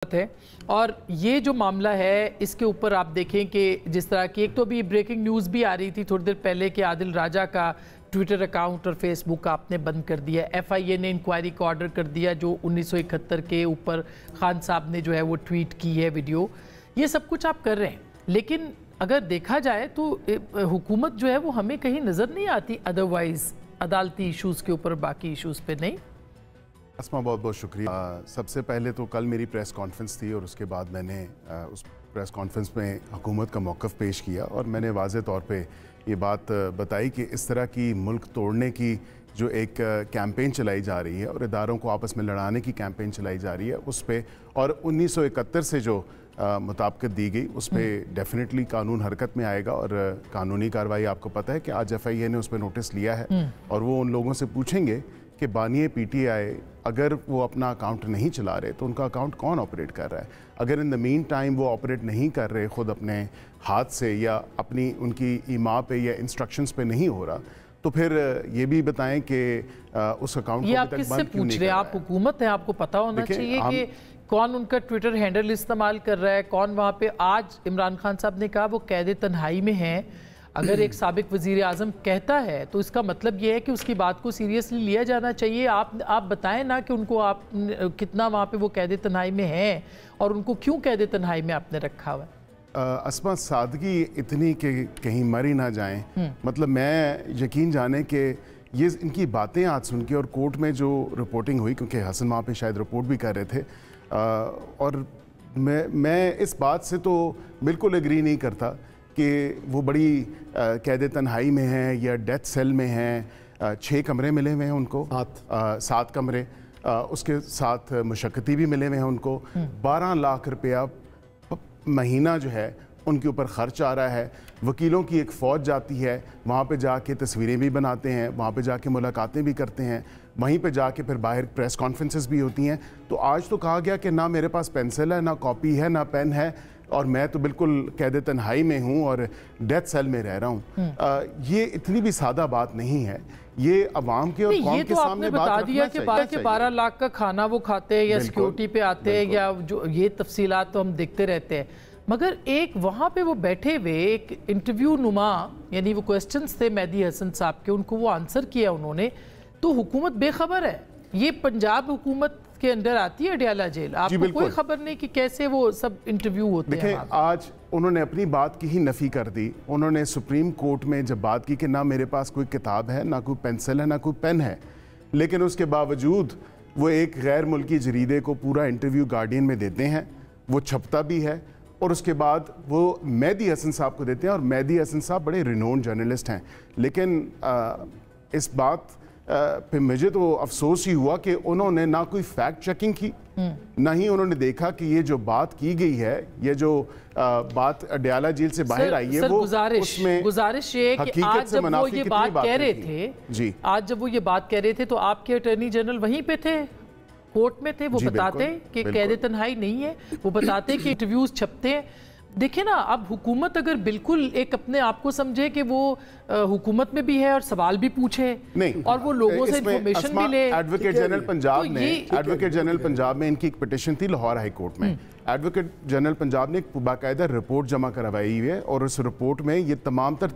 ہے اور یہ جو معاملہ ہے اس کے اوپر آپ دیکھیں کہ جس طرح کی ایک تو بھی بریکنگ نیوز بھی آ رہی تھی تھوڑی دیر پہلے کہ عادل راجہ کا ٹویٹر اکاؤنٹ اور فیس بک آپ نے بند کر دیا. ایف آئی اے نے انکوائری کا آرڈر کر دیا جو 1971 کے اوپر خان صاحب نے جو ہے وہ ٹویٹ کی ہے ویڈیو. یہ سب کچھ آپ کر رہے ہیں لیکن اگر دیکھا جائے تو حکومت جو ہے وہ ہمیں کہیں نظر نہیں آتی ادروائز عدالتی ایشوز کے اوپر باقی ایشوز پہ. نہیں اسما بہت بہت شکریہ. سب سے پہلے تو کل میری پریس کانفرنس تھی اور اس کے بعد میں نے اس پریس کانفرنس میں حکومت کا موقف پیش کیا اور میں نے واضح طور پہ یہ بات بتائی کہ اس طرح کی ملک توڑنے کی جو ایک کیمپین چلائی جا رہی ہے اور اداروں کو آپس میں لڑانے کی کیمپین چلائی جا رہی ہے اس پہ اور 1971 سے جو مطابقت دی گئی اس پہ ڈیفینیٹلی قانون حرکت میں آئے گا اور قانونی کارروائی. آپ کو پتہ ہے کہ آج ایف آئی اے نے اس پہ نوٹس لیا ہے اور وہ ان لوگوں سے پوچھیں گے کہ بانی پی ٹی آئی اگر وہ اپنا اکاؤنٹ نہیں چلا رہے تو ان کا اکاؤنٹ کون آپریٹ کر رہا ہے. اگر ان دا مین ٹائم وہ آپریٹ نہیں کر رہے خود اپنے ہاتھ سے یا اپنی ان کی ایما پہ یا انسٹرکشنز پہ نہیں ہو رہا تو پھر یہ بھی بتائیں کہ اس اکاؤنٹ کو یہ آپ کس سے پوچھ رہے ہیں؟ آپ حکومت ہیں, آپ کو پتہ ہونا چاہیے کہ کون ان کا ٹویٹر ہینڈل استعمال کر رہا ہے, کون وہاں پہ. آج عمران خان صاحب نے کہا وہ قید تنہائی میں ہیں. اگر ایک سابق وزیر اعظم کہتا ہے تو اس کا مطلب یہ ہے کہ اس کی بات کو سیریسلی لیا جانا چاہیے. آپ بتائیں نا کہ ان کو آپ کتنا وہاں پہ وہ قید تنہائی میں ہیں اور ان کو کیوں قید تنہائی میں آپ نے رکھا ہوا ہے. اسما سادگی اتنی کہ کہیں مر ہی نہ جائیں. مطلب میں یقین جانے کہ یہ ان کی باتیں آج سن کے اور کورٹ میں جو رپورٹنگ ہوئی کیونکہ حسن وہاں پہ شاید رپورٹ بھی کر رہے تھے اور میں اس بات سے تو بالکل ایگری نہیں کرتا کہ وہ بڑی قید تنہائی میں ہیں یا ڈیتھ سیل میں ہیں. 6 کمرے ملے ہوئے ہیں ان کو, 7 کمرے, اس کے ساتھ مشقتی بھی ملے ہوئے ہیں ان کو. 12 لاکھ روپیہ مہینہ جو ہے ان کے اوپر خرچ آ رہا ہے. وکیلوں کی ایک فوج جاتی ہے وہاں پہ جا کے تصویریں بھی بناتے ہیں, وہاں پہ جا کے ملاقاتیں بھی کرتے ہیں, وہیں پہ جا کے پھر باہر پریس کانفرنسز بھی ہوتی ہیں. تو آج تو کہا گیا کہ نہ میرے پاس پینسل ہے, نہ کاپی ہے, نہ پین ہے اور میں تو بالکل قید تنہائی میں ہوں اور ڈیتھ سیل میں رہ رہا ہوں. یہ اتنی بھی سادہ بات نہیں ہے. یہ عوام کے اور قوم کے سامنے بات رکھنا چاہیے. کہ 12 لاکھ کا کھانا وہ کھاتے ہیں یا سیکیورٹی پہ آتے ہیں یا جو یہ تفصیلات تو ہم دیکھتے رہتے ہیں, مگر ایک وہاں پہ وہ بیٹھے ہوئے ایک انٹرویو نما یعنی وہ کوسچنز تھے مہدی حسن صاحب کے, ان کو وہ آنسر کیا انہوں نے. تو حکومت بے خبر ہے. یہ پنجاب حکومت کے اندر آتی ہے اڈیالہ جیل, آپ کو کوئی خبر نہیں کہ کیسے وہ سب انٹرویو ہوتے ہیں. دیکھیں آج انہوں نے اپنی بات کی ہی نفی کر دی. انہوں نے سپریم کورٹ میں جب بات کی کہ نہ میرے پاس کوئی کتاب ہے, نہ کوئی پینسل ہے, نہ کوئی پین ہے, لیکن اس کے باوجود وہ ایک غیر ملکی جریدے کو پورا انٹرویو گارڈین میں دیتے ہیں, وہ چھپتا بھی ہے اور اس کے بعد وہ مہدی حسن صاحب کو دیتے ہیں. اور مہدی حسن صاحب بڑے رینون جرنلسٹ ہیں, لیکن اس بات پہ مجھے تو افسوس ہی ہوا کہ انہوں نے نہ کوئی فیکٹ چیکنگ کی, نہ ہی انہوں نے دیکھا کہ یہ جو بات کی گئی ہے, یہ جو بات اڈیالہ جیل سے باہر آئی ہے وہ اس میں گزارش یہ کہ آج جب وہ یہ بات کہہ رہے تھے, آج جب وہ یہ بات کہہ رہے تھے تو آپ کے اٹارنی جنرل وہیں پہ تھے, کورٹ میں تھے, وہ بتاتے کہ قید تنہائی نہیں ہے, وہ بتاتے کہ انٹرویوز چھپتے ہیں. دیکھیں نا, اب حکومت اگر بالکل ایک اپنے آپ کو سمجھے کہ وہ حکومت میں بھی ہے اور سوال بھی پوچھے اور وہ لوگوں سے انفارمیشن بھی لے. ایڈوکیٹ جنرل پنجاب میں ان کی ایک پٹیشن تھی لاہور ہائی کورٹ میں. ایڈوکیٹ جنرل پنجاب نے ایک باقاعدہ رپورٹ جمع کروائی ہوئی ہے اور اس رپورٹ میں یہ تمام تر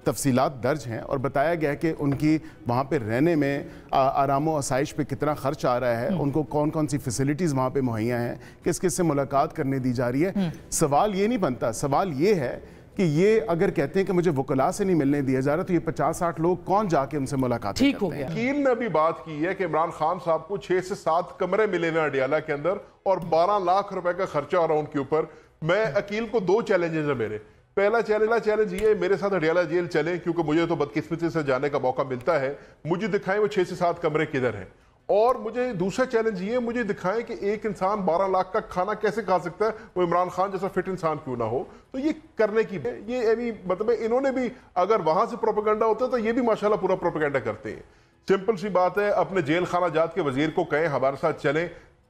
تفصیلات درج ہیں اور بتایا گیا ہے کہ ان کی وہاں پہ رہنے میں آرام و آسائش پہ کتنا خرچ آ رہا ہے, ان کو کون کون سی فیسلٹیز وہاں پہ مہیا ہیں, کس کس سے ملاقات کرنے دی جا رہی ہے. سوال یہ نہیں بنتا, سوال یہ ہے کہ یہ اگر کہتے ہیں کہ مجھے وکلاء سے نہیں ملنے دیا جا رہا تو یہ 50-60 لوگ کون جا کے ان سے ملاقات کرتے ہیں. وکیل نے بھی بات کی ہے کہ عمران خان صاحب کو 6 سے 7 کمرے ملے ہوئے اڈیالہ کے اندر اور 12 لاکھ روپے کا خرچہ آ رہا ان کے اوپر. میں عقیل کو 2 چیلنجز ہیں میرے. پہلا چیلنج یہ ہے میرے ساتھ اڈیالہ جیل چلیں کیونکہ مجھے تو بدقسمتی سے جانے کا موقع ملتا ہے, مجھے دکھائیں وہ 6 سے 7 کمرے کدھر ہیں. اور مجھے دوسرا چیلنج یہ ہے مجھے دکھائیں کہ ایک انسان 12 لاکھ کا کھانا کیسے کھا سکتا ہے, وہ عمران خان جیسا فٹ انسان کیوں نہ ہو. تو یہ کرنے کی یہ مطلب انہوں نے بھی اگر وہاں سے پروپیگنڈا ہوتا ہے تو یہ بھی ماشاءاللہ پورا پروپیگنڈا کرتے ہیں. سمپل سی بات ہے, اپنے جیل خانہ جات کے وزیر کو کہیں ہمارے ساتھ چلیں,